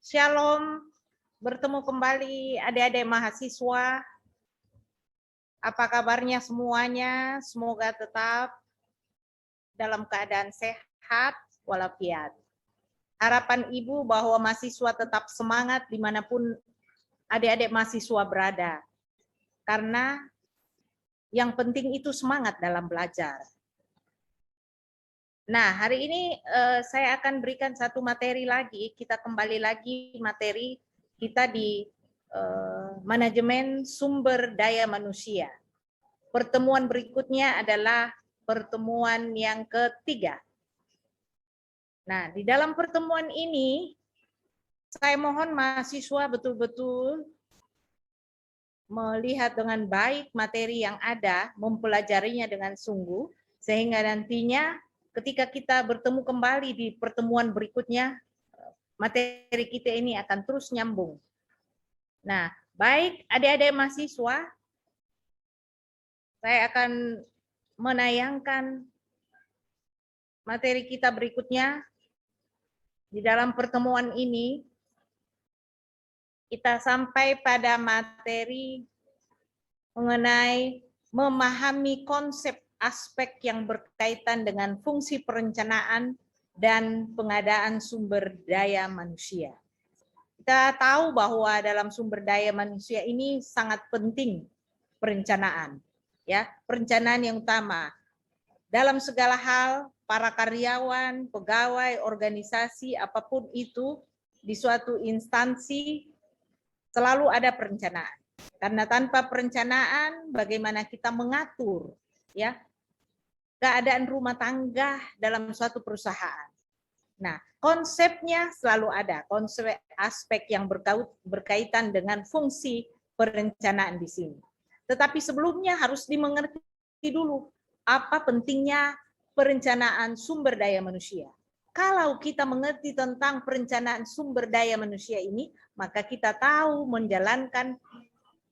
Shalom, bertemu kembali adik-adik mahasiswa. Apa kabarnya semuanya? Semoga tetap dalam keadaan sehat walafiat. Harapan Ibu bahwa mahasiswa tetap semangat dimanapun adik-adik mahasiswa berada. Karena yang penting itu semangat dalam belajar. Nah, hari ini saya akan berikan satu materi lagi. Kita kembali lagi materi kita di manajemen sumber daya manusia. Pertemuan berikutnya adalah pertemuan yang ketiga. Nah, di dalam pertemuan ini, saya mohon mahasiswa betul-betul melihat dengan baik materi yang ada, mempelajarinya dengan sungguh, sehingga nantinya ketika kita bertemu kembali di pertemuan berikutnya, materi kita ini akan terus nyambung. Nah, baik adik-adik mahasiswa, saya akan menayangkan materi kita berikutnya. Di dalam pertemuan ini, kita sampai pada materi mengenai memahami konsep aspek yang berkaitan dengan fungsi perencanaan dan pengadaan sumber daya manusia. Kita tahu bahwa dalam sumber daya manusia ini sangat penting perencanaan, ya, perencanaan yang utama. Dalam segala hal, para karyawan, pegawai, organisasi, apapun itu, di suatu instansi selalu ada perencanaan. Karena tanpa perencanaan, bagaimana kita mengatur, ya, keadaan rumah tangga dalam suatu perusahaan. Nah, konsepnya selalu ada, konsep aspek yang berkaitan dengan fungsi perencanaan di sini. Tetapi sebelumnya harus dimengerti dulu apa pentingnya perencanaan sumber daya manusia. Kalau kita mengerti tentang perencanaan sumber daya manusia ini, maka kita tahu menjalankan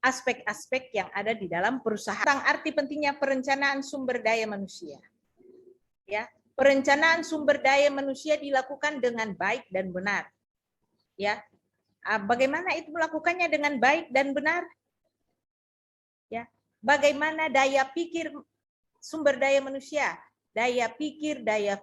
aspek-aspek yang ada di dalam perusahaan. Tentang arti pentingnya perencanaan sumber daya manusia. Ya, perencanaan sumber daya manusia dilakukan dengan baik dan benar. Ya, bagaimana itu melakukannya dengan baik dan benar? Ya, bagaimana daya pikir sumber daya manusia, daya pikir, daya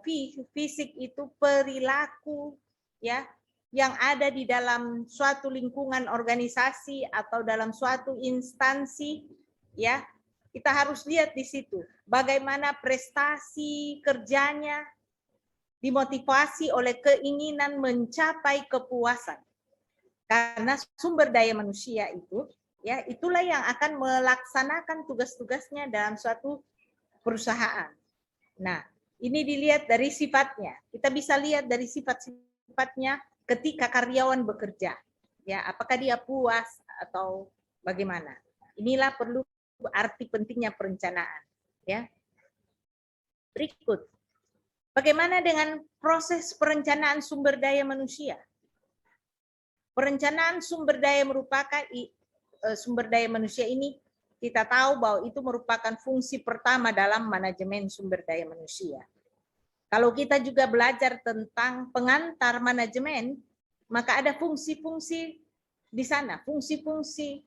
fisik itu perilaku, ya, yang ada di dalam suatu lingkungan organisasi atau dalam suatu instansi, ya, kita harus lihat di situ bagaimana prestasi kerjanya dimotivasi oleh keinginan mencapai kepuasan. Karena sumber daya manusia itu, ya, itulah yang akan melaksanakan tugas-tugasnya dalam suatu perusahaan. Nah, ini dilihat dari sifatnya. Kita bisa lihat dari sifat-sifatnya ketika karyawan bekerja. Ya, apakah dia puas atau bagaimana? Inilah perlu arti pentingnya perencanaan. Ya. Berikut. Bagaimana dengan proses perencanaan sumber daya manusia? Perencanaan sumber daya merupakan sumber daya manusia ini kita tahu bahwa itu merupakan fungsi pertama dalam manajemen sumber daya manusia. Kalau kita juga belajar tentang pengantar manajemen, maka ada fungsi-fungsi di sana, fungsi-fungsi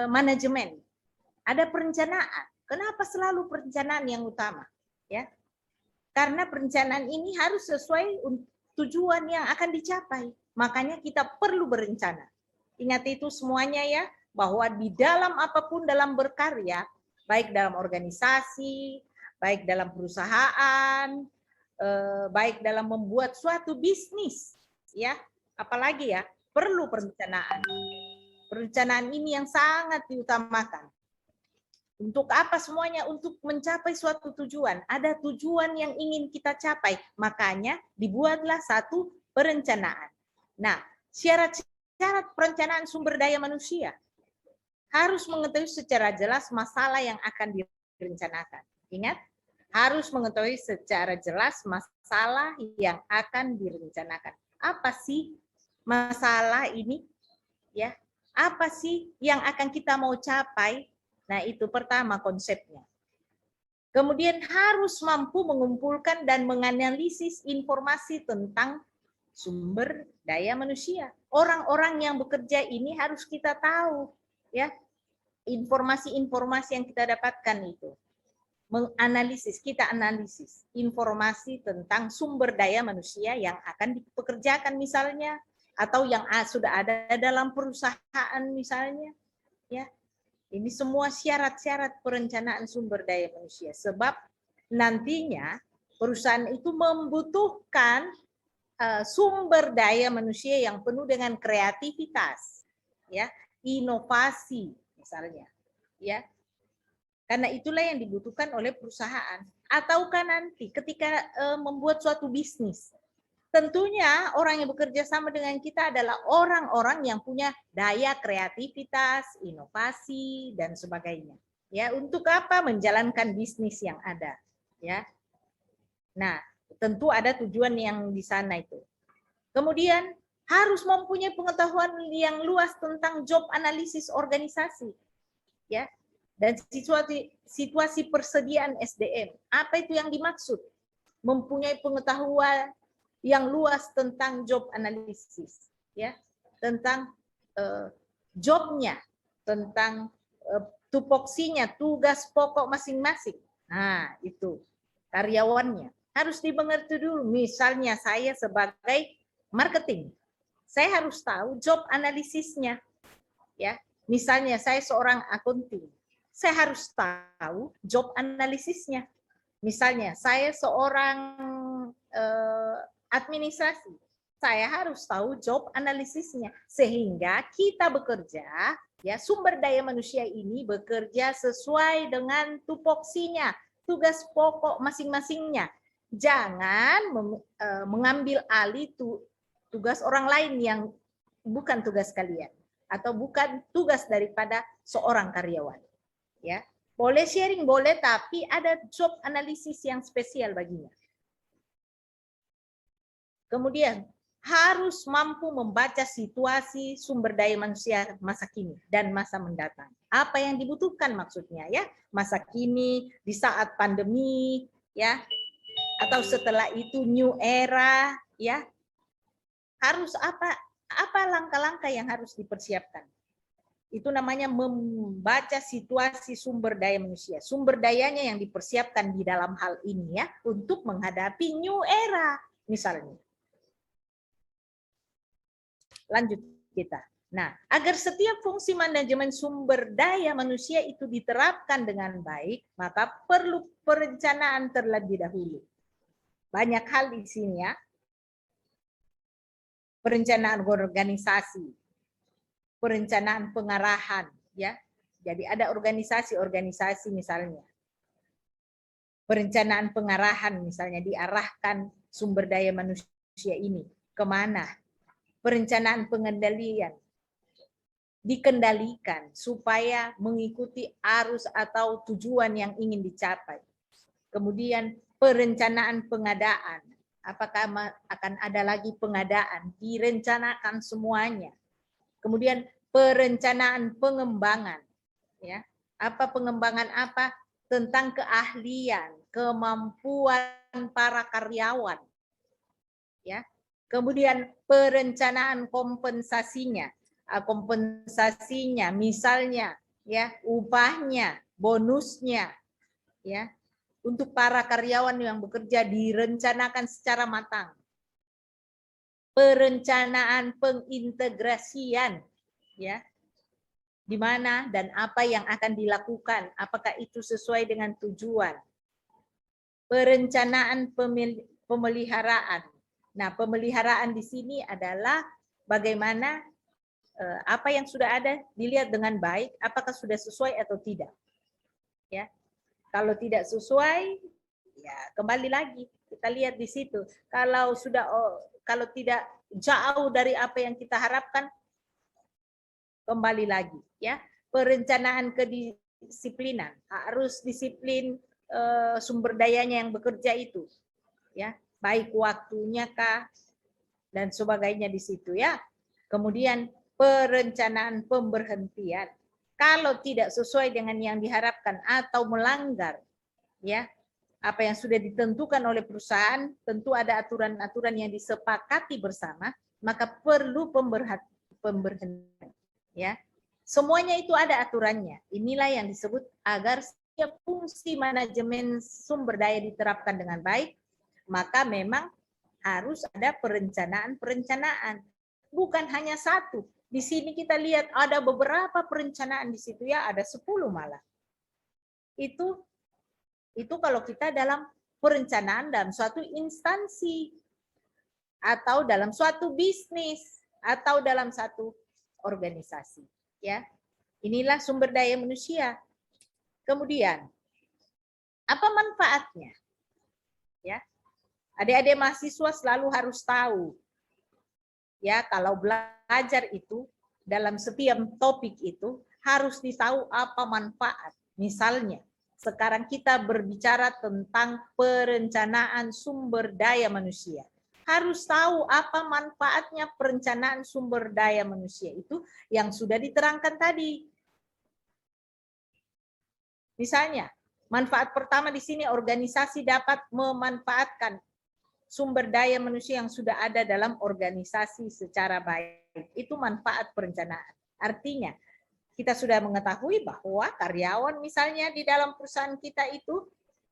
manajemen. Ada perencanaan. Kenapa selalu perencanaan yang utama? Ya, karena perencanaan ini harus sesuai tujuan yang akan dicapai. Makanya kita perlu berencana. Ingat itu semuanya ya, bahwa di dalam apapun dalam berkarya, baik dalam organisasi, baik dalam perusahaan, baik dalam membuat suatu bisnis, ya, apalagi ya, perlu perencanaan. Perencanaan ini yang sangat diutamakan. Untuk apa semuanya? Untuk mencapai suatu tujuan. Ada tujuan yang ingin kita capai, makanya dibuatlah satu perencanaan. Nah, syarat-syarat perencanaan sumber daya manusia harus mengetahui secara jelas masalah yang akan direncanakan. Ingat, harus mengetahui secara jelas masalah yang akan direncanakan. Apa sih masalah ini? Ya, apa sih yang akan kita mau capai? Nah, itu pertama konsepnya. Kemudian harus mampu mengumpulkan dan menganalisis informasi tentang sumber daya manusia. Orang-orang yang bekerja ini harus kita tahu, ya. Informasi-informasi yang kita dapatkan itu menganalisis, kita analisis informasi tentang sumber daya manusia yang akan dipekerjakan misalnya, atau yang sudah ada dalam perusahaan misalnya, ya. Ini semua syarat-syarat perencanaan sumber daya manusia, sebab nantinya perusahaan itu membutuhkan sumber daya manusia yang penuh dengan kreativitas, ya, inovasi misalnya, ya. Karena itulah yang dibutuhkan oleh perusahaan. Ataukah nanti ketika membuat suatu bisnis, tentunya orang yang bekerja sama dengan kita adalah orang-orang yang punya daya kreativitas, inovasi, dan sebagainya. Ya, untuk apa? Menjalankan bisnis yang ada. Ya. Nah, tentu ada tujuan yang di sana itu. Kemudian harus mempunyai pengetahuan yang luas tentang job analisis organisasi. Ya. Dan situasi persediaan SDM. Apa itu yang dimaksud? Mempunyai pengetahuan yang luas tentang job analisis, ya, tentang jobnya, tentang tupoksinya, tugas pokok masing-masing. Nah, itu karyawannya harus dimengerti dulu. Misalnya saya sebagai marketing, saya harus tahu job analisisnya, ya. Misalnya saya seorang akunting, saya harus tahu job analisisnya. Misalnya saya seorang administrasi, saya harus tahu job analisisnya, sehingga kita bekerja, ya, sumber daya manusia ini bekerja sesuai dengan tupoksinya, tugas pokok masing-masingnya. Jangan mengambil alih tugas orang lain yang bukan tugas kalian, atau bukan tugas daripada seorang karyawan. Ya, boleh sharing, boleh, tapi ada job analisis yang spesial baginya. Kemudian harus mampu membaca situasi sumber daya manusia masa kini dan masa mendatang. Apa yang dibutuhkan maksudnya, ya? Masa kini, di saat pandemi, ya, atau setelah itu new era, ya. Harus apa langkah-langkah yang harus dipersiapkan. Itu namanya membaca situasi sumber daya manusia. Sumber dayanya yang dipersiapkan di dalam hal ini, ya, untuk menghadapi new era misalnya. Lanjut kita. Nah, agar setiap fungsi manajemen sumber daya manusia itu diterapkan dengan baik, maka perlu perencanaan terlebih dahulu. Banyak hal di sini, ya. Perencanaan organisasi, perencanaan pengarahan, ya. Jadi ada organisasi-organisasi misalnya. Perencanaan pengarahan misalnya, diarahkan sumber daya manusia ini kemana. Perencanaan pengendalian, dikendalikan supaya mengikuti arus atau tujuan yang ingin dicapai. Kemudian perencanaan pengadaan, apakah akan ada lagi pengadaan, direncanakan semuanya. Kemudian perencanaan pengembangan, ya. Apa pengembangan apa? Tentang keahlian, kemampuan para karyawan, ya. Kemudian perencanaan kompensasinya, misalnya, ya, upahnya, bonusnya, ya, untuk para karyawan yang bekerja direncanakan secara matang. Perencanaan pengintegrasian, ya, di mana dan apa yang akan dilakukan, apakah itu sesuai dengan tujuan. Perencanaan pemeliharaan. Nah, pemeliharaan di sini adalah bagaimana apa yang sudah ada dilihat dengan baik, apakah sudah sesuai atau tidak. Ya, kalau tidak sesuai, ya kembali lagi kita lihat di situ. Kalau tidak jauh dari apa yang kita harapkan, kembali lagi, ya. Perencanaan kedisiplinan, harus disiplin sumber dayanya yang bekerja itu, ya, baik waktunya kah dan sebagainya di situ, ya. Kemudian perencanaan pemberhentian, kalau tidak sesuai dengan yang diharapkan atau melanggar, ya, apa yang sudah ditentukan oleh perusahaan, tentu ada aturan-aturan yang disepakati bersama, maka perlu pemberhentian. Ya, semuanya itu ada aturannya. Inilah yang disebut agar setiap fungsi manajemen sumber daya diterapkan dengan baik, maka memang harus ada perencanaan. Bukan hanya satu. Di sini kita lihat ada beberapa perencanaan di situ ya, ada 10 malah. Itu kalau kita dalam perencanaan dalam suatu instansi atau dalam suatu bisnis atau dalam satu organisasi, ya. Inilah sumber daya manusia. Kemudian apa manfaatnya? Ya. Adik-adik mahasiswa selalu harus tahu, ya, kalau belajar itu dalam setiap topik itu harus ditahu apa manfaat. Misalnya, sekarang kita berbicara tentang perencanaan sumber daya manusia. Harus tahu apa manfaatnya perencanaan sumber daya manusia itu yang sudah diterangkan tadi. Misalnya, manfaat pertama di sini organisasi dapat memanfaatkan sumber daya manusia yang sudah ada dalam organisasi secara baik. Itu manfaat perencanaan. Artinya, kita sudah mengetahui bahwa karyawan misalnya di dalam perusahaan kita itu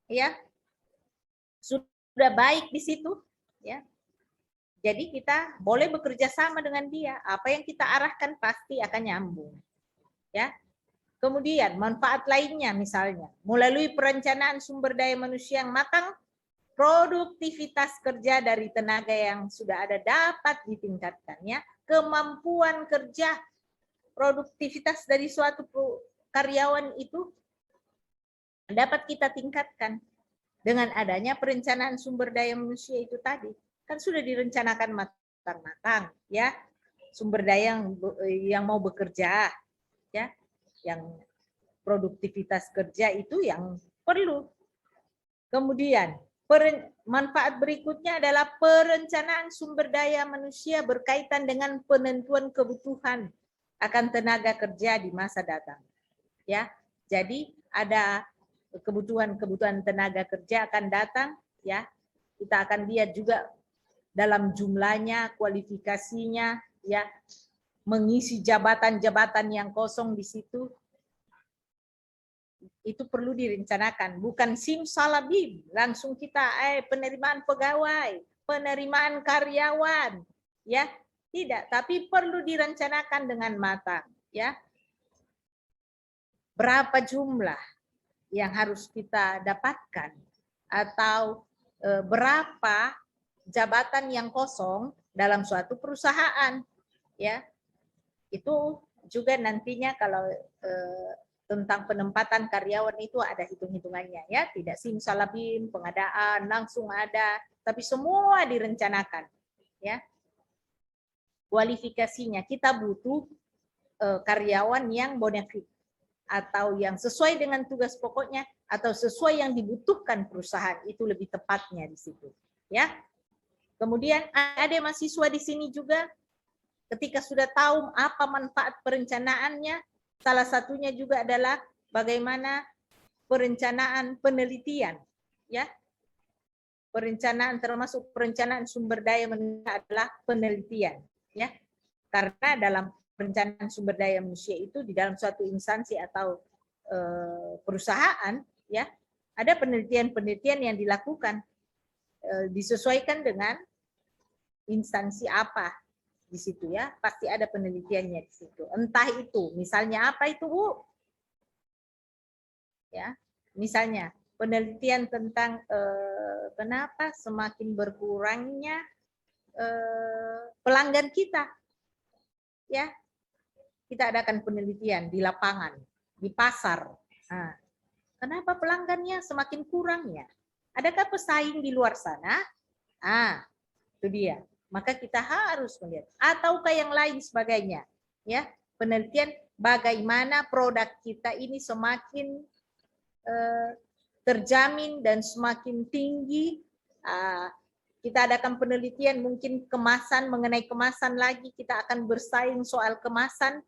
ya sudah baik di situ, ya. Jadi kita boleh bekerja sama dengan dia. Apa yang kita arahkan pasti akan nyambung. Ya. Kemudian manfaat lainnya misalnya melalui perencanaan sumber daya manusia yang matang, produktivitas kerja dari tenaga yang sudah ada dapat ditingkatkan, ya. Kemampuan kerja, produktivitas dari suatu karyawan itu dapat kita tingkatkan dengan adanya perencanaan sumber daya manusia itu tadi. Kan sudah direncanakan matang-matang, ya, sumber daya yang mau bekerja, ya, yang produktivitas kerja itu yang perlu. Kemudian manfaat berikutnya adalah perencanaan sumber daya manusia berkaitan dengan penentuan kebutuhan akan tenaga kerja di masa datang, ya. Jadi ada kebutuhan tenaga kerja akan datang, ya. Kita akan lihat juga dalam jumlahnya, kualifikasinya, ya, mengisi jabatan-jabatan yang kosong di situ. Itu perlu direncanakan, bukan simsalabim langsung kita penerimaan pegawai, penerimaan karyawan, ya. Tidak, tapi perlu direncanakan dengan matang, ya. Berapa jumlah yang harus kita dapatkan atau berapa jabatan yang kosong dalam suatu perusahaan, ya. Itu juga nantinya kalau tentang penempatan karyawan itu ada hitung-hitungannya, ya. Tidak simsalabim pengadaan langsung ada, tapi semua direncanakan, ya. Kualifikasinya kita butuh karyawan yang bonafit atau yang sesuai dengan tugas pokoknya atau sesuai yang dibutuhkan perusahaan, itu lebih tepatnya di situ, ya. Kemudian ada mahasiswa di sini juga ketika sudah tahu apa manfaat perencanaannya, salah satunya juga adalah bagaimana perencanaan penelitian, ya. Perencanaan termasuk perencanaan sumber daya manusia adalah penelitian, ya. Karena dalam perencanaan sumber daya manusia itu di dalam suatu instansi atau perusahaan, ya, ada penelitian-penelitian yang dilakukan disesuaikan dengan instansi apa di situ, ya. Pasti ada penelitiannya di situ. Entah itu misalnya apa itu, Bu? Ya, misalnya penelitian tentang kenapa semakin berkurangnya pelanggan kita, ya. Kita adakan penelitian di lapangan, di pasar. Nah, kenapa pelanggannya semakin kurang, ya? Adakah pesaing di luar sana? Itu dia. Maka kita harus melihat. Ataukah yang lain sebagainya, ya. Penelitian bagaimana produk kita ini semakin terjamin dan semakin tinggi. Kita adakan penelitian mungkin kemasan, mengenai kemasan lagi kita akan bersaing soal kemasan.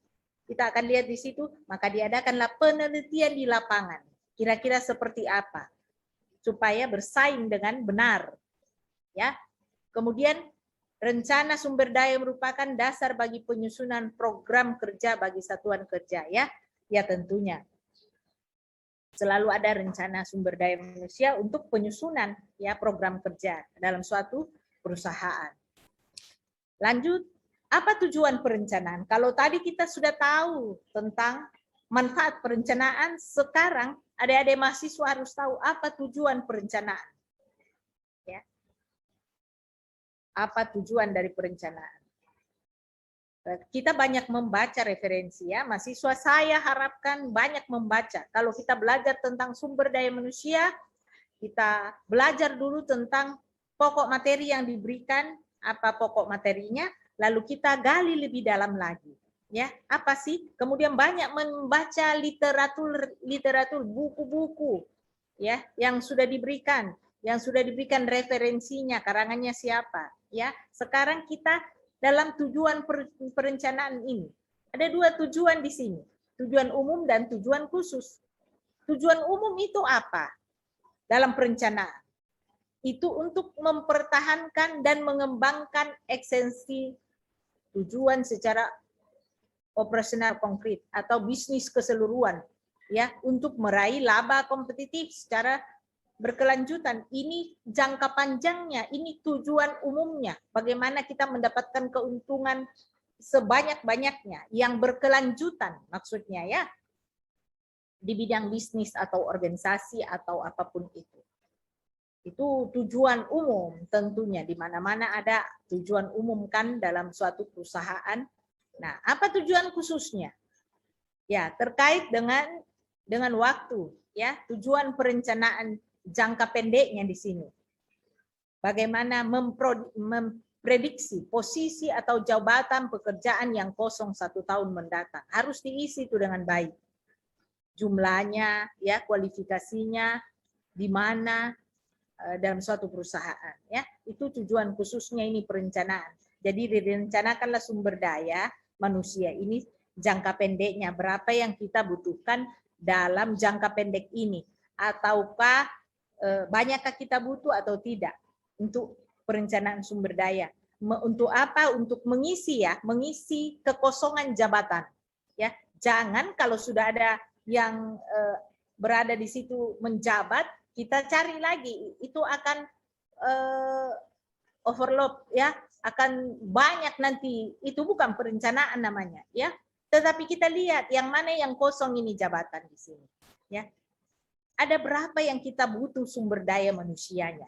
Kita akan lihat di situ, maka diadakanlah penelitian di lapangan. Kira-kira seperti apa? supaya bersaing dengan benar. Ya. Kemudian rencana sumber daya merupakan dasar bagi penyusunan program kerja bagi satuan kerja, ya. Ya, tentunya selalu ada rencana sumber daya manusia untuk penyusunan ya program kerja dalam suatu perusahaan. Lanjut, apa tujuan perencanaan? Kalau tadi kita sudah tahu tentang manfaat perencanaan, sekarang adik-adik mahasiswa harus tahu apa tujuan perencanaan. Ya. Apa tujuan dari perencanaan? Kita banyak membaca referensi ya, mahasiswa saya harapkan banyak membaca. Kalau kita belajar tentang sumber daya manusia, kita belajar dulu tentang pokok materi yang diberikan, apa pokok materinya, lalu kita gali lebih dalam lagi. Ya, apa sih? Kemudian banyak membaca literatur, buku-buku ya yang sudah diberikan referensinya, karangannya siapa. Ya, sekarang kita dalam tujuan perencanaan ini. Ada dua tujuan di sini, tujuan umum dan tujuan khusus. Tujuan umum itu apa? Dalam perencanaan. Itu untuk mempertahankan dan mengembangkan esensi tujuan secara operasional konkret atau bisnis keseluruhan. Ya, untuk meraih laba kompetitif secara berkelanjutan. Ini jangka panjangnya, ini tujuan umumnya. Bagaimana kita mendapatkan keuntungan sebanyak-banyaknya yang berkelanjutan maksudnya ya. Di bidang bisnis atau organisasi atau apapun itu. Itu tujuan umum tentunya, di mana-mana ada tujuan umum kan dalam suatu perusahaan. Nah, apa tujuan khususnya? Ya, terkait dengan waktu ya, tujuan perencanaan jangka pendeknya di sini. Bagaimana memprediksi posisi atau jabatan pekerjaan yang kosong 1 tahun mendatang. Harus diisi itu dengan baik. Jumlahnya, ya, kualifikasinya, di mana dalam suatu perusahaan. Ya, itu tujuan khususnya ini perencanaan. Jadi direncanakanlah sumber daya manusia ini jangka pendeknya, berapa yang kita butuhkan dalam jangka pendek ini. Ataukah banyakkah kita butuh atau tidak untuk perencanaan sumber daya? Untuk apa? Untuk mengisi ya, mengisi kekosongan jabatan. Ya, jangan kalau sudah ada yang berada di situ menjabat, kita cari lagi, itu akan overload ya, akan banyak nanti. Itu bukan perencanaan namanya ya. Tetapi kita lihat yang mana yang kosong ini jabatan di sini ya. Ada berapa yang kita butuh sumber daya manusianya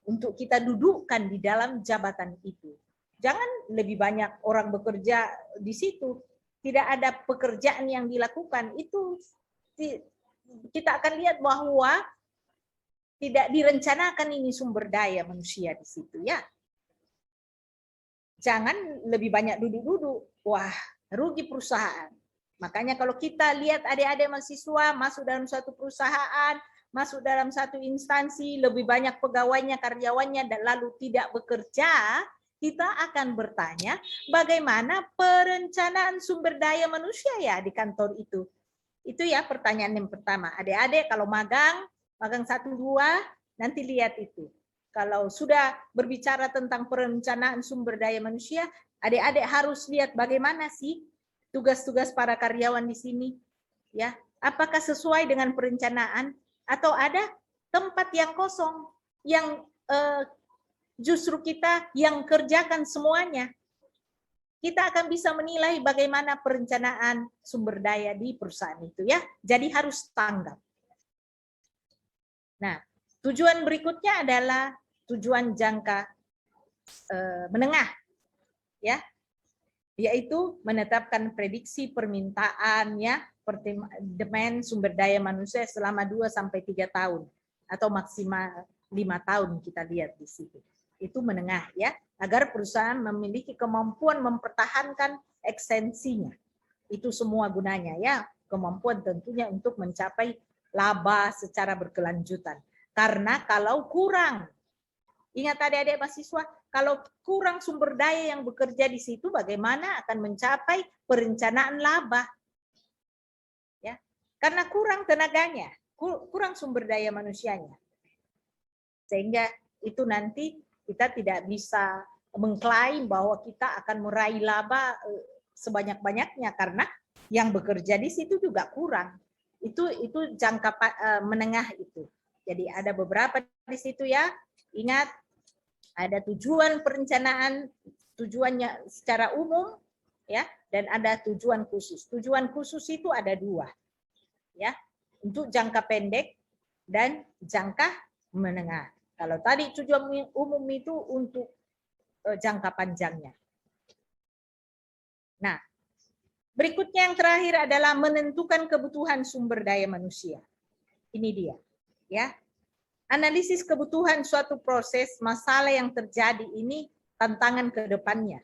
untuk kita dudukkan di dalam jabatan itu. Jangan lebih banyak orang bekerja di situ, tidak ada pekerjaan yang dilakukan. Itu kita akan lihat bahwa tidak direncanakan ini sumber daya manusia di situ ya. Jangan lebih banyak duduk-duduk. Wah, rugi perusahaan. Makanya kalau kita lihat adik-adik mahasiswa masuk dalam suatu perusahaan, masuk dalam satu instansi, lebih banyak pegawainya, karyawannya, dan lalu tidak bekerja, kita akan bertanya bagaimana perencanaan sumber daya manusia ya di kantor itu. Itu ya pertanyaan yang pertama. Adik-adik kalau magang 1, 2, nanti lihat itu. Kalau sudah berbicara tentang perencanaan sumber daya manusia, adik-adik harus lihat bagaimana sih tugas-tugas para karyawan di sini, ya. Apakah sesuai dengan perencanaan atau ada tempat yang kosong yang justru kita yang kerjakan semuanya? Kita akan bisa menilai bagaimana perencanaan sumber daya di perusahaan itu ya. Jadi harus tanggap. Nah, tujuan berikutnya adalah tujuan jangka menengah, ya. Yaitu menetapkan prediksi permintaannya, demand sumber daya manusia selama 2-3 tahun atau maksimal 5 tahun kita lihat di situ. Itu menengah ya, agar perusahaan memiliki kemampuan mempertahankan ekstensinya. Itu semua gunanya ya, kemampuan tentunya untuk mencapai laba secara berkelanjutan. Karena kalau kurang, ingat adik-adik mahasiswa, kalau kurang sumber daya yang bekerja di situ, bagaimana akan mencapai perencanaan laba? Ya, karena kurang tenaganya, kurang sumber daya manusianya. Sehingga itu nanti kita tidak bisa mengklaim bahwa kita akan meraih laba sebanyak-banyaknya karena yang bekerja di situ juga kurang. Itu jangka menengah itu. Jadi ada beberapa di situ ya. Ingat, ada tujuan perencanaan, tujuannya secara umum ya, dan ada tujuan khusus. Tujuan khusus itu ada 2. Ya, untuk jangka pendek dan jangka menengah. Kalau tadi tujuan umum itu untuk jangka panjangnya. Nah, berikutnya yang terakhir adalah menentukan kebutuhan sumber daya manusia. Ini dia, ya. Analisis kebutuhan suatu proses, masalah yang terjadi ini tantangan ke depannya.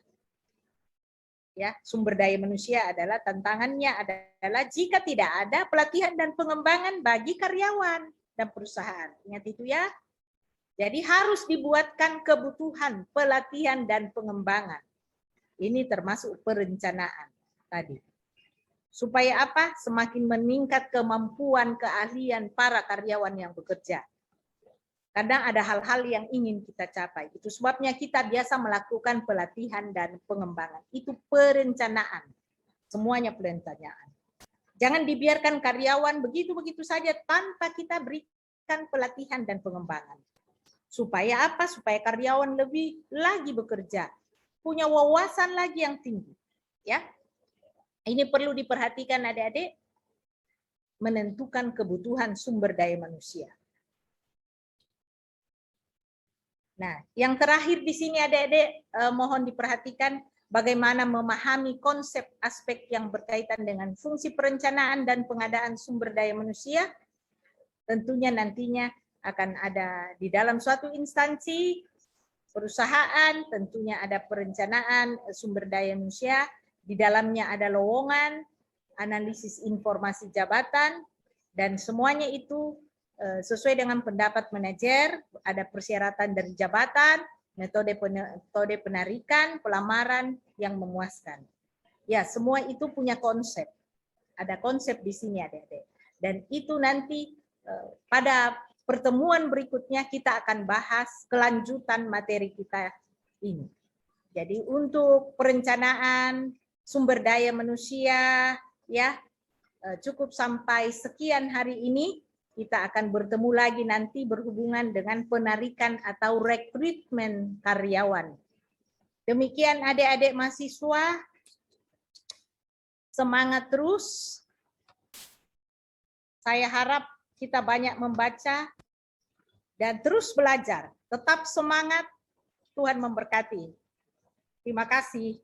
Ya, sumber daya manusia adalah tantangannya adalah jika tidak ada pelatihan dan pengembangan bagi karyawan dan perusahaan. Ingat itu ya. Jadi harus dibuatkan kebutuhan pelatihan dan pengembangan. Ini termasuk perencanaan tadi. Supaya apa? Semakin meningkat kemampuan keahlian para karyawan yang bekerja. Kadang ada hal-hal yang ingin kita capai. Itu sebabnya kita biasa melakukan pelatihan dan pengembangan. Itu perencanaan. Semuanya perencanaan. Jangan dibiarkan karyawan begitu-begitu saja tanpa kita berikan pelatihan dan pengembangan. Supaya apa? Supaya karyawan lebih lagi bekerja. Punya wawasan lagi yang tinggi. Ya. Ini perlu diperhatikan adik-adik, menentukan kebutuhan sumber daya manusia. Nah, yang terakhir di sini adik-adik mohon diperhatikan bagaimana memahami konsep aspek yang berkaitan dengan fungsi perencanaan dan pengadaan sumber daya manusia. Tentunya nantinya akan ada di dalam suatu instansi, perusahaan, tentunya ada perencanaan sumber daya manusia, di dalamnya ada lowongan, analisis informasi jabatan, dan semuanya itu sesuai dengan pendapat manajer, ada persyaratan dari jabatan, metode penarikan, pelamaran yang memuaskan. Ya, semua itu punya konsep. Ada konsep di sini adik-adik. Dan itu nanti pada pertemuan berikutnya kita akan bahas kelanjutan materi kita ini. Jadi untuk perencanaan sumber daya manusia ya cukup sampai sekian hari ini. Kita akan bertemu lagi nanti berhubungan dengan penarikan atau rekrutmen karyawan. Demikian adik-adik mahasiswa, semangat terus. Saya harap kita banyak membaca dan terus belajar. Tetap semangat, Tuhan memberkati. Terima kasih.